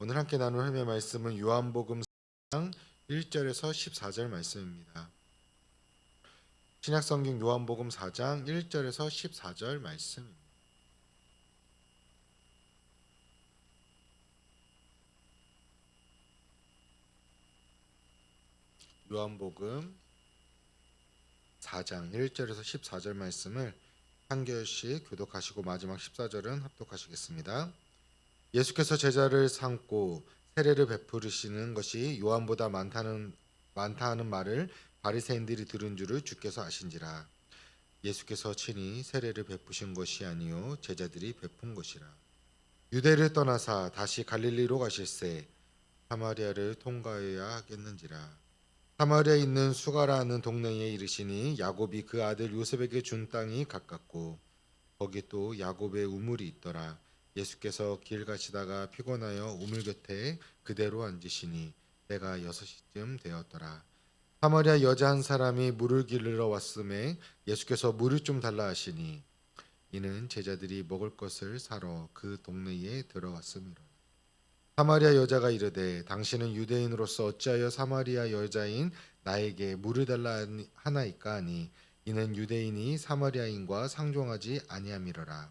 오늘 함께 나눌 하나님의 말씀은 요한복음 4장 1절에서 14절 말씀입니다. 신약성경 요한복음 4장 1절에서 14절 말씀입니다. 요한복음 4장 1절에서 14절 말씀을 한 절씩 교독하시고 마지막 14절은 합독하시겠습니다. 예수께서 제자를 삼고 세례를 베푸시는 것이 요한보다 많다 하는 말을 바리새인들이 들은 줄을 주께서 아신지라. 예수께서 친히 세례를 베푸신 것이 아니요 제자들이 베푼 것이라. 유대를 떠나사 다시 갈릴리로 가실새 사마리아를 통과해야 하겠는지라. 사마리아에 있는 수가라는 동네에 이르시니 야곱이 그 아들 요셉에게 준 땅이 가깝고 거기 또 야곱의 우물이 있더라. 예수께서 길 가시다가 피곤하여 우물 곁에 그대로 앉으시니 때가 6시쯤 되었더라. 사마리아 여자 한 사람이 물을 길러 왔음에 예수께서 물을 좀 달라 하시니 이는 제자들이 먹을 것을 사러 그 동네에 들어왔음이라. 사마리아 여자가 이르되 당신은 유대인으로서 어찌하여 사마리아 여자인 나에게 물을 달라 하나이까 하니 이는 유대인이 사마리아인과 상종하지 아니함이로라.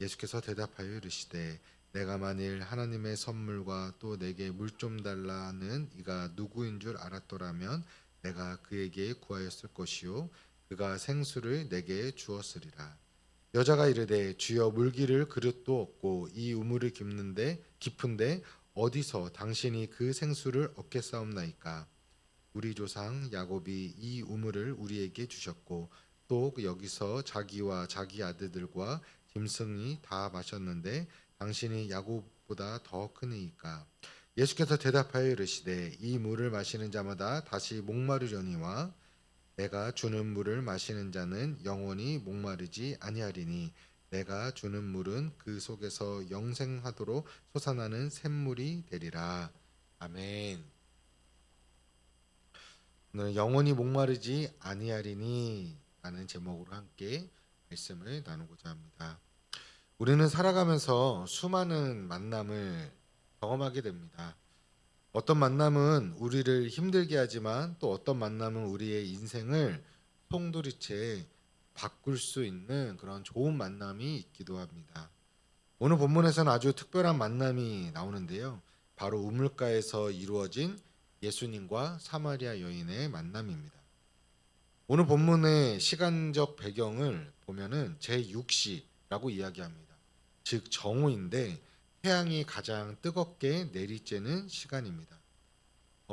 예수께서 대답하여 이르시되 내가 만일 하나님의 선물과 또 내게 물 좀 달라 하는 이가 누구인 줄 알았더라면 내가 그에게 구하였을 것이요 그가 생수를 내게 주었으리라. 여자가 이르되 주여 물기를 그릇도 없고 이 우물을 깊은데 어디서 당신이 그 생수를 얻겠사옵나이까. 우리 조상 야곱이 이 우물을 우리에게 주셨고 또 여기서 자기와 자기 아들들과 짐승이 다 마셨는데 당신이 야곱보다 더 크니이까. 예수께서 대답하여 이르시되 이 물을 마시는 자마다 다시 목마르려니와 내가 주는 물을 마시는 자는 영원히 목마르지 아니하리니 내가 주는 물은 그 속에서 영생하도록 솟아나는 샘물이 되리라. 아멘. 오늘 영원히 목마르지 아니하리니 라는 제목으로 함께 말씀을 나누고자 합니다. 우리는 살아가면서 수많은 만남을 경험하게 됩니다. 어떤 만남은 우리를 힘들게 하지만 또 어떤 만남은 우리의 인생을 송두리째 바꿀 수 있는 그런 좋은 만남이 있기도 합니다. 오늘 본문에서는 아주 특별한 만남이 나오는데요. 바로 우물가에서 이루어진 예수님과 사마리아 여인의 만남입니다. 오늘 본문의 시간적 배경을 보면은 제6시라고 이야기합니다. 즉 정오인데 태양이 가장 뜨겁게 내리쬐는 시간입니다.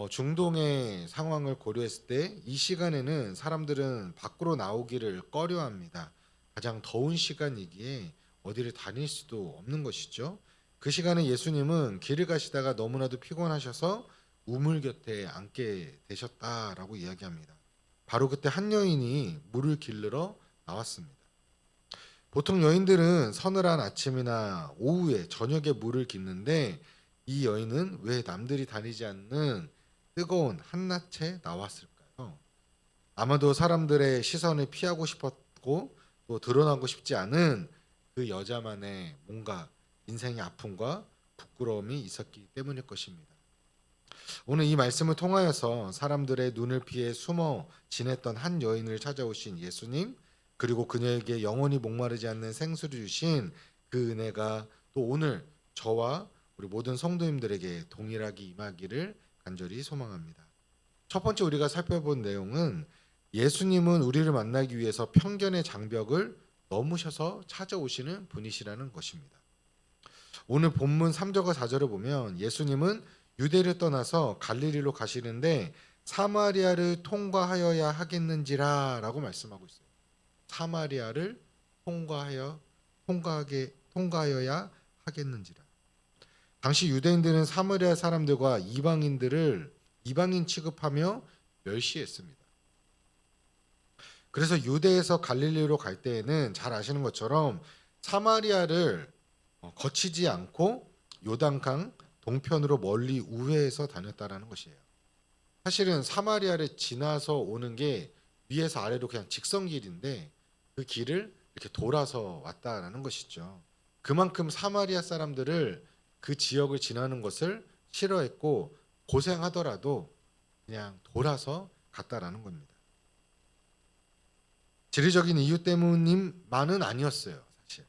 중동의 상황을 고려했을 때 이 시간에는 사람들은 밖으로 나오기를 꺼려합니다. 가장 더운 시간이기에 어디를 다닐 수도 없는 것이죠. 그 시간에 예수님은 길을 가시다가 너무나도 피곤하셔서 우물 곁에 앉게 되셨다라고 이야기합니다. 바로 그때 한 여인이 물을 길르러 나왔습니다. 보통 여인들은 서늘한 아침이나 오후에 저녁에 물을 깃는데 이 여인은 왜 남들이 다니지 않는 뜨거운 한낮에 나왔을까요? 아마도 사람들의 시선을 피하고 싶었고 또 드러나고 싶지 않은 그 여자만의 뭔가 인생의 아픔과 부끄러움이 있었기 때문일 것입니다. 오늘 이 말씀을 통하여서 사람들의 눈을 피해 숨어 지냈던 한 여인을 찾아오신 예수님, 그리고 그녀에게 영원히 목마르지 않는 생수를 주신 그 은혜가 또 오늘 저와 우리 모든 성도님들에게 동일하게 임하기를 간절히 소망합니다. 첫 번째 우리가 살펴본 내용은 예수님은 우리를 만나기 위해서 편견의 장벽을 넘으셔서 찾아오시는 분이시라는 것입니다. 오늘 본문 3절과 4절을 보면 예수님은 유대를 떠나서 갈릴리로 가시는데 사마리아를 통과하여야 하겠는지라라고 말씀하고 있어요. 사마리아를 통과하여야 하겠는지라. 당시 유대인들은 사마리아 사람들과 이방인들을 이방인 취급하며 멸시했습니다. 그래서 유대에서 갈릴리로 갈 때에는 잘 아시는 것처럼 사마리아를 거치지 않고 요단강 동편으로 멀리 우회해서 다녔다라는 것이에요. 사실은 사마리아를 지나서 오는 게 위에서 아래로 그냥 직선길인데 그 길을 이렇게 돌아서 왔다라는 것이죠. 그만큼 사마리아 사람들을 그 지역을 지나는 것을 싫어했고 고생하더라도 그냥 돌아서 갔다라는 겁니다. 지리적인 이유 때문만은 아니었어요, 사실.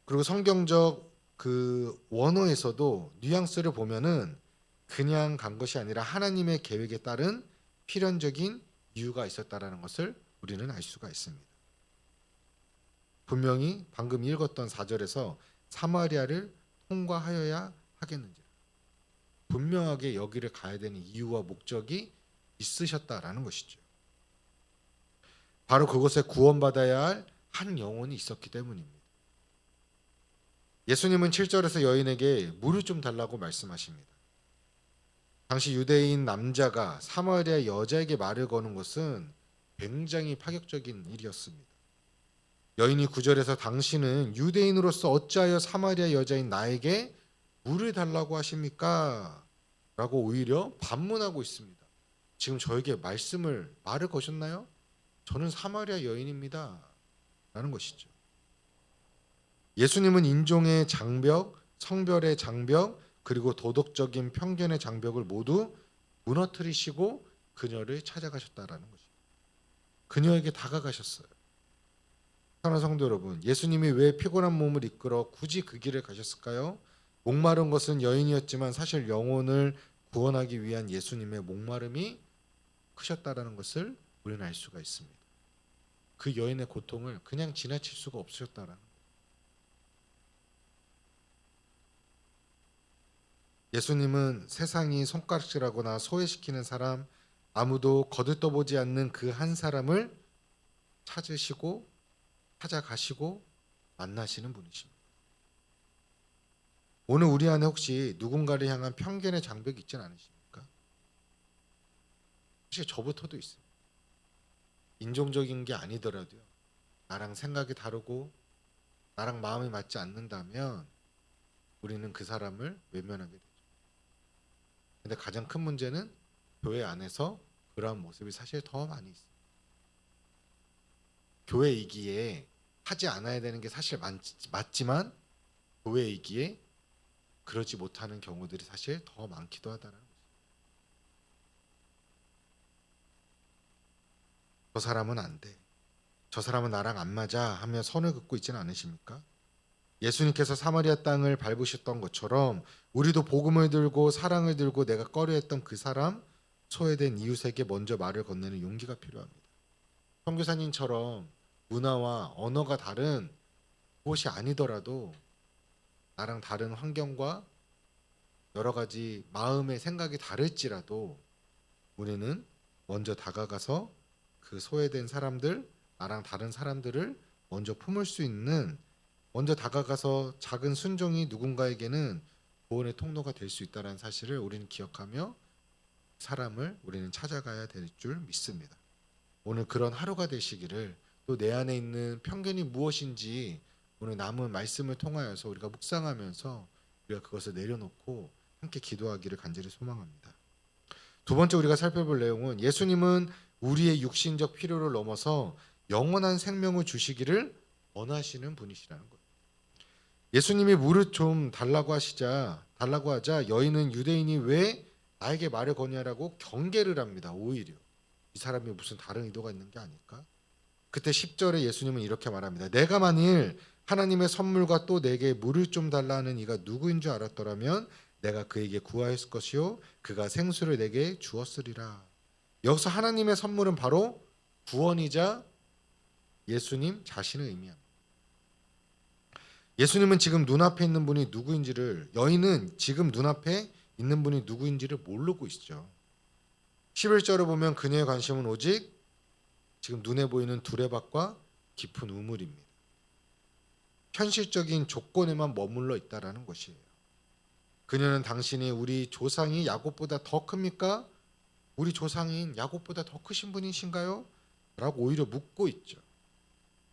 그리고 성경적 그 원어에서도 뉘앙스를 보면은 그냥 간 것이 아니라 하나님의 계획에 따른 필연적인 이유가 있었다라는 것을 우리는 알 수가 있습니다. 분명히 방금 읽었던 4절에서 사마리아를 통과하여야 하겠는지 분명하게 여기를 가야 되는 이유와 목적이 있으셨다라는 것이죠. 바로 그곳에 구원받아야 할 한 영혼이 있었기 때문입니다. 예수님은 7절에서 여인에게 물을 좀 달라고 말씀하십니다. 당시 유대인 남자가 사마리아 여자에게 말을 거는 것은 굉장히 파격적인 일이었습니다. 여인이 9절에서 당신은 유대인으로서 어찌하여 사마리아 여자인 나에게 물을 달라고 하십니까? 라고 오히려 반문하고 있습니다. 지금 저에게 말을 거셨나요? 저는 사마리아 여인입니다. 라는 것이죠. 예수님은 인종의 장벽, 성별의 장벽, 그리고 도덕적인 편견의 장벽을 모두 무너뜨리시고 그녀를 찾아가셨다라는 것이죠. 그녀에게 다가가셨어요. 사랑하는 성도 여러분, 예수님이 왜 피곤한 몸을 이끌어 굳이 그 길을 가셨을까요? 목마른 것은 여인이었지만 사실 영혼을 구원하기 위한 예수님의 목마름이 크셨다라는 것을 우리는 알 수가 있습니다. 그 여인의 고통을 그냥 지나칠 수가 없으셨다라는 거예요. 예수님은 세상이 손가락질하거나 소외시키는 사람, 아무도 거들떠보지 않는 그 한 사람을 찾으시고 찾아가시고 만나시는 분이십니다. 오늘 우리 안에 혹시 누군가를 향한 편견의 장벽이 있지는 않으십니까? 사실 저부터도 있어요. 인종적인 게 아니더라도요. 나랑 생각이 다르고 나랑 마음이 맞지 않는다면 우리는 그 사람을 외면하게 되죠. 근데 가장 큰 문제는 교회 안에서 그러한 모습이 사실 더 많이 있어요. 교회이기에 하지 않아야 되는 게 사실 맞지만 교회이기에 그러지 못하는 경우들이 사실 더 많기도 하다는 거죠. 저 사람은 안 돼. 저 사람은 나랑 안 맞아 하며 선을 긋고 있지는 않으십니까? 예수님께서 사마리아 땅을 밟으셨던 것처럼 우리도 복음을 들고 사랑을 들고 내가 꺼려했던 그 사람, 소외된 이웃에게 먼저 말을 건네는 용기가 필요합니다. 선교사님처럼 문화와 언어가 다른 곳이 아니더라도 나랑 다른 환경과 여러 가지 마음의 생각이 다를지라도 우리는 먼저 다가가서 그 소외된 사람들, 나랑 다른 사람들을 먼저 품을 수 있는, 먼저 다가가서 작은 순종이 누군가에게는 구원의 통로가 될 수 있다는 사실을 우리는 기억하며 사람을 우리는 찾아가야 될 줄 믿습니다. 오늘 그런 하루가 되시기를, 또 내 안에 있는 편견이 무엇인지 오늘 남은 말씀을 통하여서 우리가 묵상하면서 우리가 그것을 내려놓고 함께 기도하기를 간절히 소망합니다. 두 번째 우리가 살펴볼 내용은 예수님은 우리의 육신적 필요를 넘어서 영원한 생명을 주시기를 원하시는 분이시라는 거예요. 예수님이 물을 좀 달라고 하자 여인은 유대인이 왜 나에게 말을 거냐라고 경계를 합니다. 오히려 이 사람이 무슨 다른 의도가 있는 게 아닐까? 그때 10절에 예수님은 이렇게 말합니다. 내가 만일 하나님의 선물과 또 내게 물을 좀 달라 하는 이가 누구인 줄 알았더라면 내가 그에게 구하였을 것이요 그가 생수를 내게 주었으리라. 여기서 하나님의 선물은 바로 구원이자 예수님 자신을 의미합니다. 예수님은 지금 눈앞에 있는 분이 누구인지를, 여인은 지금 눈앞에 있는 분이 누구인지를 모르고 있죠. 11절을 보면 그녀의 관심은 오직 지금 눈에 보이는 두레박과 깊은 우물입니다. 현실적인 조건에만 머물러 있다라는 것이에요. 그녀는 당신이 우리 조상이 야곱보다 더 큽니까? 우리 조상인 야곱보다 더 크신 분이신가요? 라고 오히려 묻고 있죠.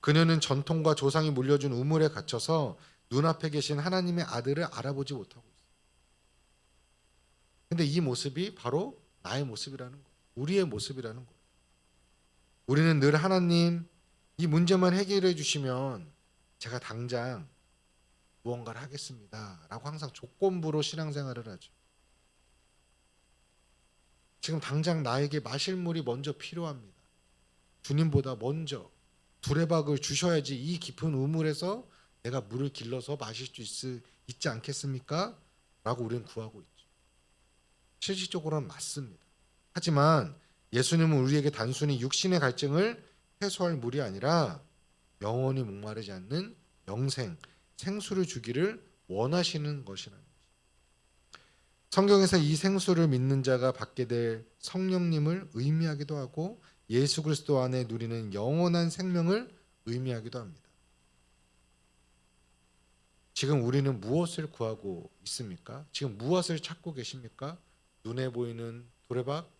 그녀는 전통과 조상이 물려준 우물에 갇혀서 눈앞에 계신 하나님의 아들을 알아보지 못하고 있어요. 근데 이 모습이 바로 나의 모습이라는 거예요. 우리의 모습이라는 거예요. 우리는 늘 하나님 이 문제만 해결해 주시면 제가 당장 무언가를 하겠습니다라고 항상 조건부로 신앙생활을 하죠. 지금 당장 나에게 마실 물이 먼저 필요합니다. 주님보다 먼저 두레박을 주셔야지 이 깊은 우물에서 내가 물을 길러서 마실 수 있지 않겠습니까? 라고 우리는 구하고 있죠. 실질적으로는 맞습니다. 하지만 예수님은 우리에게 단순히 육신의 갈증을 해소할 물이 아니라 영원히 목마르지 않는 영생, 생수를 주기를 원하시는 것이라는 거죠. 성경에서 이 생수를 믿는 자가 받게 될 성령님을 의미하기도 하고 예수 그리스도 안에 누리는 영원한 생명을 의미하기도 합니다. 지금 우리는 무엇을 구하고 있습니까? 지금 무엇을 찾고 계십니까? 눈에 보이는 도레박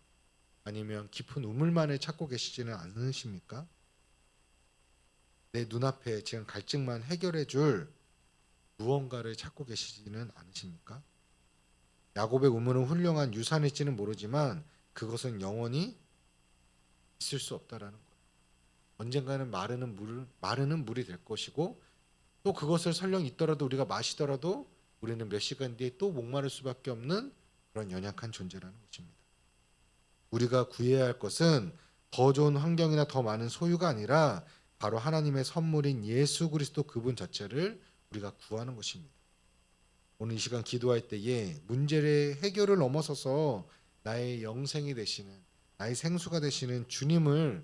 아니면 깊은 우물만을 찾고 계시지는 않으십니까? 내 눈앞에 지금 갈증만 해결해 줄 무언가를 찾고 계시지는 않으십니까? 야곱의 우물은 훌륭한 유산일지는 모르지만 그것은 영원히 있을 수 없다라는 거예요. 언젠가는 마르는 물이 될 것이고 또 그것을 설령 있더라도 우리가 마시더라도 우리는 몇 시간 뒤에 또 목마를 수밖에 없는 그런 연약한 존재라는 것입니다. 우리가 구해야 할 것은 더 좋은 환경이나 더 많은 소유가 아니라 바로 하나님의 선물인 예수 그리스도 그분 자체를 우리가 구하는 것입니다. 오늘 이 시간 기도할 때에 문제의 해결을 넘어서서 나의 영생이 되시는 나의 생수가 되시는 주님을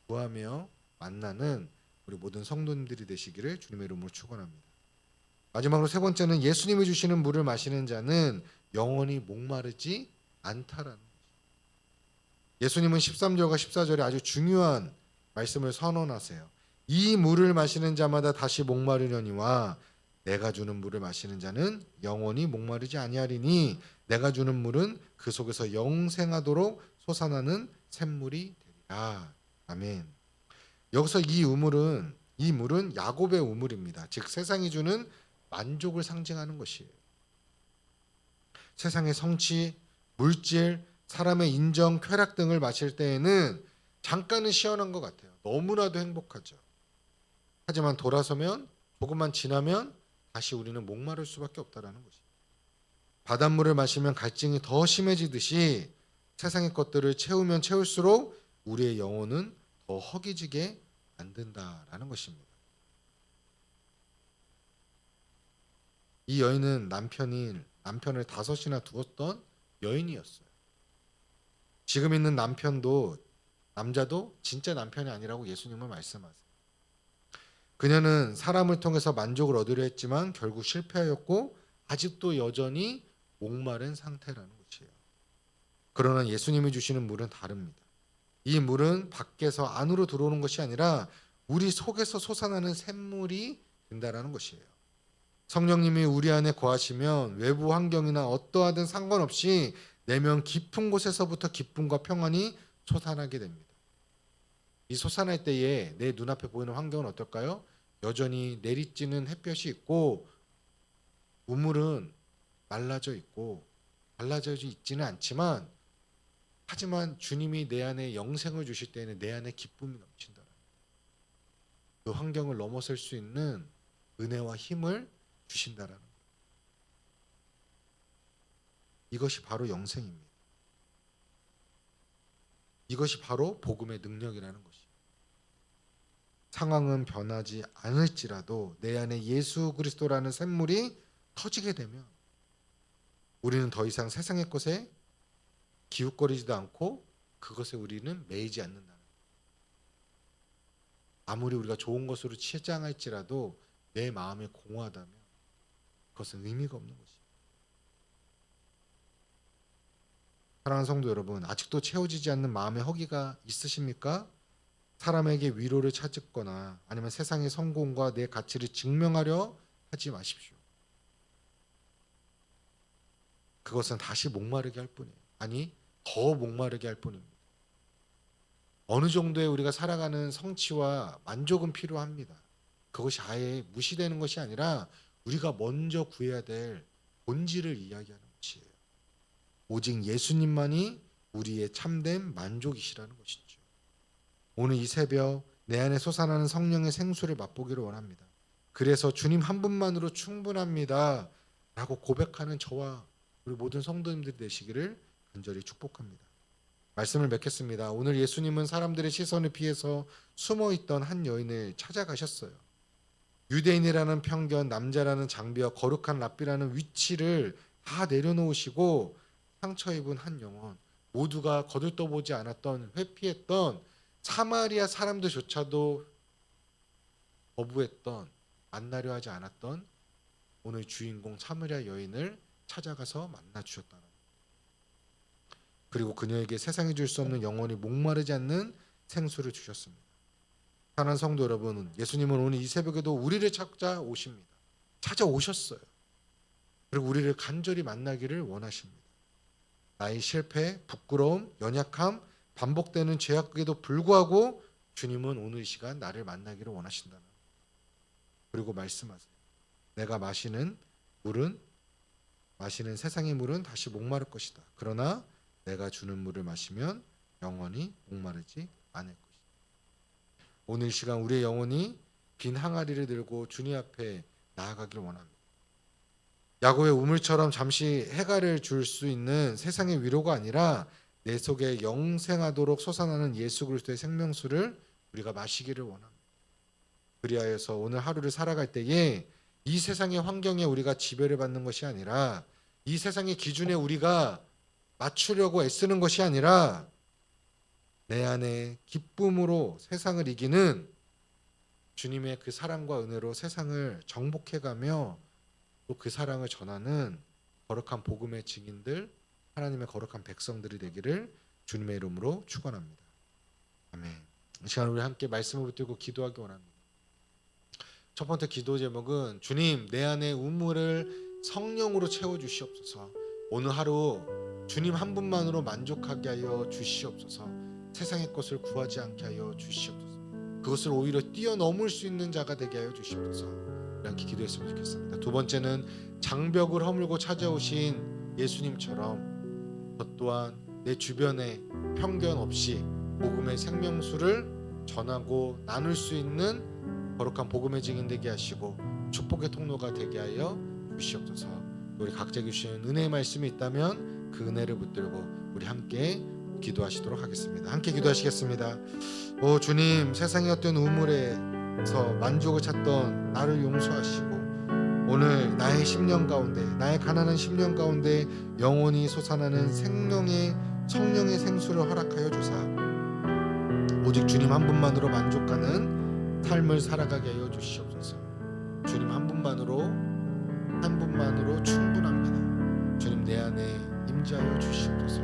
구하며 만나는 우리 모든 성도님들이 되시기를 주님의 이름으로 축원합니다. 마지막으로 세 번째는 예수님이 주시는 물을 마시는 자는 영원히 목마르지 않다라는 거죠. 예수님은 13절과 14절에 아주 중요한 말씀을 선언하세요. 이 물을 마시는 자마다 다시 목마르려니와 내가 주는 물을 마시는 자는 영원히 목마르지 아니하리니 내가 주는 물은 그 속에서 영생하도록 솟아나는 샘물이 되리라. 아멘. 여기서 이 물은 야곱의 우물입니다. 즉 세상이 주는 만족을 상징하는 것이에요. 세상의 성취, 물질, 사람의 인정, 쾌락 등을 마실 때에는 잠깐은 시원한 것 같아요. 너무나도 행복하죠. 하지만 돌아서면 조금만 지나면 다시 우리는 목마를 수밖에 없다라는 것이죠. 바닷물을 마시면 갈증이 더 심해지듯이 세상의 것들을 채우면 채울수록 우리의 영혼은 더 허기지게 만든다라는 것입니다. 이 여인은 남편을 5이나 두었던 여인이었어요. 지금 있는 남자도 진짜 남편이 아니라고 예수님은 말씀하세요. 그녀는 사람을 통해서 만족을 얻으려 했지만 결국 실패하였고 아직도 여전히 목마른 상태라는 것이에요. 그러나 예수님이 주시는 물은 다릅니다. 이 물은 밖에서 안으로 들어오는 것이 아니라 우리 속에서 솟아나는 샘물이 된다라는 것이에요. 성령님이 우리 안에 거하시면 외부 환경이나 어떠하든 상관없이 내면 깊은 곳에서부터 기쁨과 평안이 솟아나게 됩니다. 이 솟아날 때에 내 눈앞에 보이는 환경은 어떨까요? 여전히 내리쬐는 햇볕이 있고 우물은 말라져 있고 갈라져 있지는 않지만 하지만 주님이 내 안에 영생을 주실 때에는 내 안에 기쁨이 넘친다. 그 환경을 넘어설 수 있는 은혜와 힘을 주신다라는 거예요. 이것이 바로 영생입니다. 이것이 바로 복음의 능력이라는 것이에요. 상황은 변하지 않을지라도 내 안에 예수 그리스도라는 샘물이 터지게 되면 우리는 더 이상 세상의 것에 기웃거리지도 않고 그것에 우리는 매이지 않는다. 아무리 우리가 좋은 것으로 치장할지라도 내 마음에 공허하다면 그것은 의미가 없는 것이에요. 사랑하는 성도 여러분, 아직도 채워지지 않는 마음의 허기가 있으십니까? 사람에게 위로를 찾거나 아니면 세상의 성공과 내 가치를 증명하려 하지 마십시오. 그것은 다시 목마르게 할 뿐이에요. 아니, 더 목마르게 할 뿐입니다. 어느 정도의 우리가 살아가는 성취와 만족은 필요합니다. 그것이 아예 무시되는 것이 아니라 우리가 먼저 구해야 될 본질을 이야기하는 것이에요. 오직 예수님만이 우리의 참된 만족이시라는 것이죠. 오늘 이 새벽 내 안에 솟아나는 성령의 생수를 맛보기를 원합니다. 그래서 주님 한 분만으로 충분합니다 라고 고백하는 저와 우리 모든 성도님들이 되시기를 간절히 축복합니다. 말씀을 맺겠습니다. 오늘 예수님은 사람들의 시선을 피해서 숨어있던 한 여인을 찾아가셨어요. 유대인이라는 편견, 남자라는 장비와 거룩한 랍비라는 위치를 다 내려놓으시고 상처 입은 한 영혼, 모두가 거들떠보지 않았던, 회피했던 사마리아 사람들조차도 거부했던, 만나려 하지 않았던 오늘 주인공 사마리아 여인을 찾아가서 만나 주셨다는, 그리고 그녀에게 세상이 줄 수 없는 영원히 목마르지 않는 생수를 주셨습니다. 사랑하는 성도 여러분, 예수님은 오늘 이 새벽에도 우리를 찾아오십니다. 찾아오셨어요. 그리고 우리를 간절히 만나기를 원하십니다. 나의 실패, 부끄러움, 연약함, 반복되는 죄악에도 불구하고 주님은 오늘 이 시간 나를 만나기를 원하신다는, 그리고 말씀하세요. 내가 마시는 세상의 물은 다시 목마를 것이다. 그러나 내가 주는 물을 마시면 영원히 목마르지 않을 것이다. 오늘 시간 우리의 영혼이 빈 항아리를 들고 주님 앞에 나아가길 원합니다. 야곱의 우물처럼 잠시 해가를 줄 수 있는 세상의 위로가 아니라 내 속에 영생하도록 솟아나는 예수 그리스도의 생명수를 우리가 마시기를 원합니다. 그리하여서 오늘 하루를 살아갈 때에 이 세상의 환경에 우리가 지배를 받는 것이 아니라, 이 세상의 기준에 우리가 맞추려고 애쓰는 것이 아니라, 내 안에 기쁨으로 세상을 이기는 주님의 그 사랑과 은혜로 세상을 정복해가며 또 그 사랑을 전하는 거룩한 복음의 증인들, 하나님의 거룩한 백성들이 되기를 주님의 이름으로 축원합니다. 아멘. 이 시간 우리 함께 말씀을 붙들고 기도하기 원합니다. 첫 번째 기도 제목은 주님, 내 안에 우물을 성령으로 채워주시옵소서. 오늘 하루 주님 한 분만으로 만족하게 하여 주시옵소서. 세상의 것을 구하지 않게 하여 주시옵소서. 그것을 오히려 뛰어넘을 수 있는 자가 되게 하여 주시옵소서. 이렇게 기도했으면 좋겠습니다. 두 번째는 장벽을 허물고 찾아오신 예수님처럼 저 또한 내 주변에 편견 없이 복음의 생명수를 전하고 나눌 수 있는 거룩한 복음의 증인 되게 하시고 축복의 통로가 되게 하여 주시옵소서. 우리 각자에게 주시는 은혜의 말씀이 있다면 그 은혜를 붙들고 우리 함께 기도하시도록 하겠습니다. 함께 기도하시겠습니다. 오 주님, 세상의 어떤 우물에서 만족을 찾던 나를 용서하시고 오늘 나의 심령 가운데, 나의 가난한 심령 가운데 영원히 솟아나는 생명의 성령의 생수를 허락하여 주사 오직 주님 한 분만으로 만족하는 삶을 살아가게 하여 주시옵소서. 주님 한 분만으로 충분합니다. 주님 내 안에 임재하여 주시옵소서.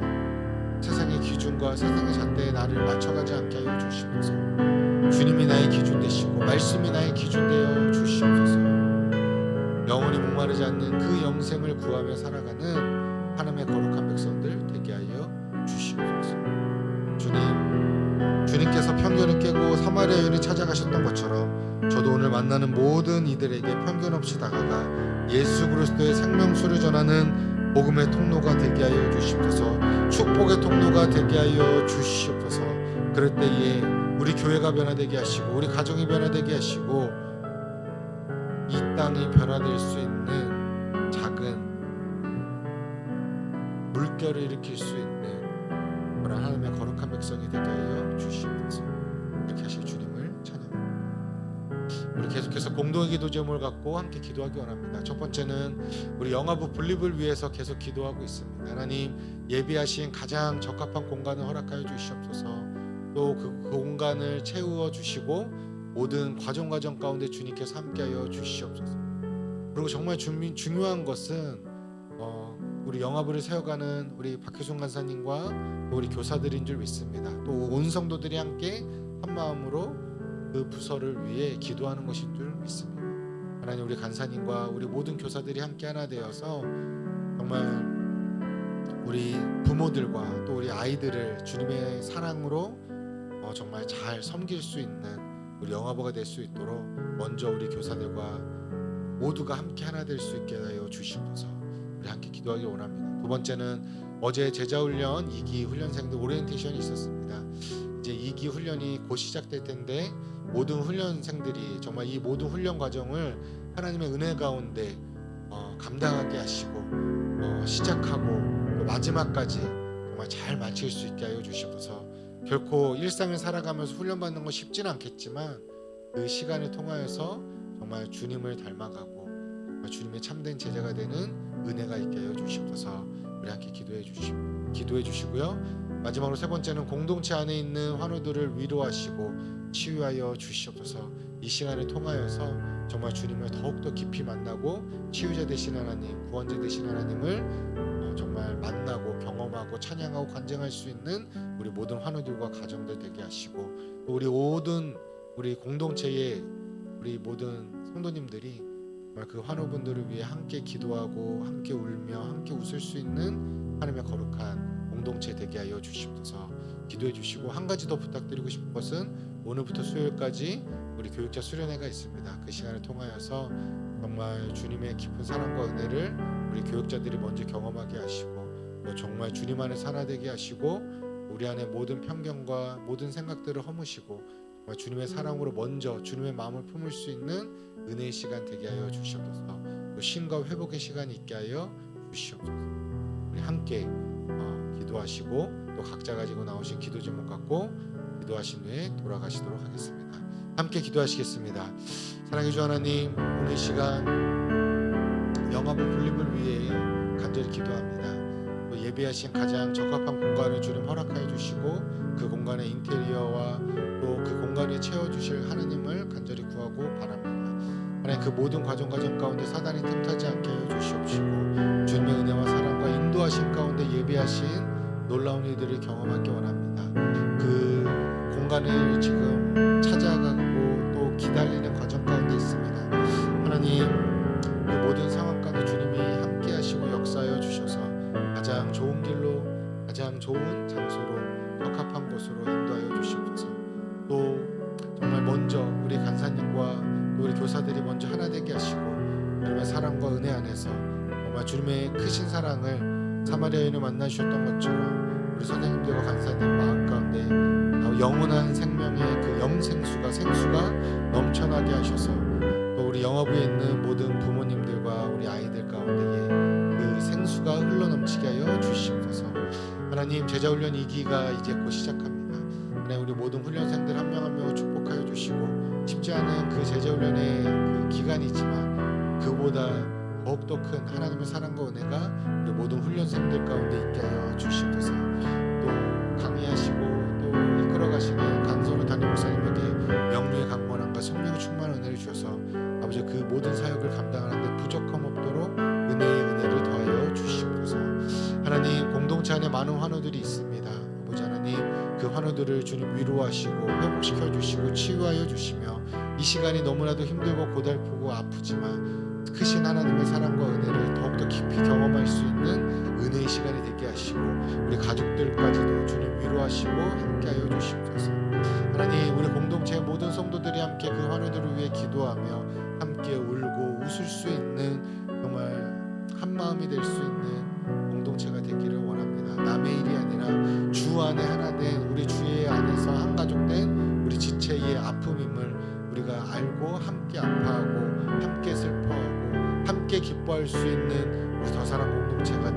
세상의 기준과 세상의 잣대에 나를 맞춰가지 않게 하여 주시옵소서. 주님이 나의 기준 되시고 말씀이 나의 기준 되어 주시옵소서. 영원히 목마르지 않는 그 영생을 구하며 살아가는 하나님의 거룩한 백성들 되게 하여 주시옵소서. 주님께서 편견을 깨고 사마리아 여인을 찾아가셨던 것처럼 저도 오늘 만나는 모든 이들에게 편견 없이 다가가 예수 그리스도의 생명수를 전하는 복음의 통로가 되게 하여 주시옵소서. 축복의 통로가 되게 하여 주시옵소서. 그럴 때에 우리 교회가 변화되게 하시고 우리 가정이 변화되게 하시고 이 땅이 변화될 수 있는 작은 물결을 일으킬 수 있는 그런 하나님의 거룩한 백성이 되게 하여 주시옵소서. 이렇게 하실 주님을 찬양합니다. 우리 계속해서 공동의 기도 제목을 갖고 함께 기도하기 원합니다. 첫 번째는 우리 영화부 분립을 위해서 계속 기도하고 있습니다. 하나님, 예비하신 가장 적합한 공간을 허락하여 주시옵소서. 또 그 공간을 채워 주시고 모든 과정 가운데 주님께서 함께하여 주시옵소서. 그리고 정말 중요한 것은 우리 영화부를 세워가는 우리 박효순 간사님과 또 우리 교사들인 줄 믿습니다. 또 온 성도들이 함께 한 마음으로 그 부서를 위해 기도하는 것인 줄 믿습니다. 하나님, 우리 간사님과 우리 모든 교사들이 함께 하나 되어서 정말 우리 부모들과 또 우리 아이들을 주님의 사랑으로 정말 잘 섬길 수 있는 우리 영화부가 될 수 있도록 먼저 우리 교사들과 모두가 함께 하나 될 수 있게 하여 주시옵소서. 우리 함께 기도하기 원합니다. 두 번째는 어제 제자훈련 2기 훈련생들 오리엔테이션이 있었습니다. 이제 2기 훈련이 곧 시작될 텐데 모든 훈련생들이 정말 이 모든 훈련 과정을 하나님의 은혜 가운데 감당하게 하시고 시작하고 또 마지막까지 정말 잘 마칠 수 있게 하여 주시옵소서. 결코 일상을 살아가면서 훈련받는 건 쉽지는 않겠지만 그 시간을 통하여서 정말 주님을 닮아가고 정말 주님의 참된 제자가 되는 은혜가 있게 하여 주시옵소서. 우리 함께 기도해 주시고요. 마지막으로 세 번째는 공동체 안에 있는 환우들을 위로하시고 치유하여 주시옵소서. 이 시간을 통하여서 정말 주님을 더욱더 깊이 만나고 치유자 되신 하나님, 구원자 되신 하나님을 정말 만나고 경험하고 찬양하고 간증할 수 있는 우리 모든 환우들과 가정들 되게 하시고, 또 우리 공동체의 우리 모든 성도님들이 정말 그 환우분들을 위해 함께 기도하고 함께 울며 함께 웃을 수 있는 하나님의 거룩한 공동체 되게 하여 주시옵소서. 기도해 주시고, 한 가지 더 부탁드리고 싶은 것은 오늘부터 수요일까지 우리 교육자 수련회가 있습니다. 그 시간을 통하여서 정말 주님의 깊은 사랑과 은혜를 우리 교육자들이 먼저 경험하게 하시고, 또 정말 주님 안에서 하나 되게 하시고, 우리 안에 모든 편견과 모든 생각들을 허무시고 정말 주님의 사랑으로 먼저 주님의 마음을 품을 수 있는 은혜의 시간 되게 하여 주시옵소서. 또 쉼과 회복의 시간이 있게 하여 주시옵소서. 우리 함께 기도하시고 또 각자 가지고 나오신 기도 제목 갖고 기도하신 후에 돌아가시도록 하겠습니다. 함께 기도하시겠습니다. 사랑해 주 하나님, 오늘 이 시간 영화부 분립을 위해 간절히 기도합니다. 또 예비하신 가장 적합한 공간을 주님 허락하여 주시고 그 공간의 인테리어와 또 그 공간에 채워주실 하나님을 간절히 구하고 바랍니다. 하나님, 그 모든 과정 가운데 사단이 틈타지 않게 하여 주시옵시고 주님의 은혜와 사랑과 인도하신 가운데 예비하신 놀라운 일들을 경험하기 원합니다. 그 공간을 지금 찾아가고 또 기다리는 과정 가운데 있습니다. 하나님, 그 모든 상황 가운데 주님이 함께 하시고 역사하여 주셔서 가장 좋은 길로, 가장 좋은 장소로, 적합한 곳으로 인도하여 주시옵소서. 또 정말 먼저 우리 간사님과 또 우리 교사들이 먼저 하나 되게 하시고 주님의 사랑과 은혜 안에서 정말 주님의 크신 사랑을 사마리아 여인을 만나 주셨던 것처럼 우리 선생님들과 간사님 마음 가운데 영원한 생명의 그 생수가 넘쳐나게 하셔서 또 우리 영화부에 있는 모든 부모님들과 우리 아이들 가운데에 그 생수가 흘러넘치게 하여 주시옵소서. 하나님, 제자훈련 2기가 이제 곧 시작합니다. 하나님, 우리 모든 훈련생들 한 명 한 명을 축복하여 주시고 쉽지 않은 그 제자훈련의 그 기간이지만 그보다 더욱더 큰 하나님의 사랑과 은혜가 우리 모든 훈련생들 가운데 있게 하여 주시옵소서. 또 강의하시고 또 이끌어가시는 강소로 담임 목사님에게 영류의 강권함과 성령의 충만한 은혜를 주셔서 아버지 그 모든 사역을 감당하는데 부족함 없도록 은혜를 더하여 주시옵소서. 하나님, 공동체 안에 많은 환우들이 있습니다. 아버지 하나님, 그 환우들을 주님 위로하시고 회복시켜 주시고 치유하여 주시며 이 시간이 너무나도 힘들고 고달프고 아프지만 크신 하나님의 사랑과 은혜를 더욱더 깊이 경험할 수 있는 은혜의 시간이 되게 하시고 우리 가족들까지도 주님 위로하시고 함께하여 주시옵소서. 하나님, 우리 공동체의 모든 성도들이 함께 그 환우들을 위해 기도하며 함께 울고 웃을 수 있는 정말 한 마음이 될 수 있는 공동체가 되기를 원합니다. 남의 일이 아니라 주 안에 하나 된 우리 주의 안에서 한 가족 된 우리 지체의 아픔임을 우리가 알고 함께 아파하고 함께 슬퍼하고 함께 기뻐할 수 있는 우리 더사랑 공동체가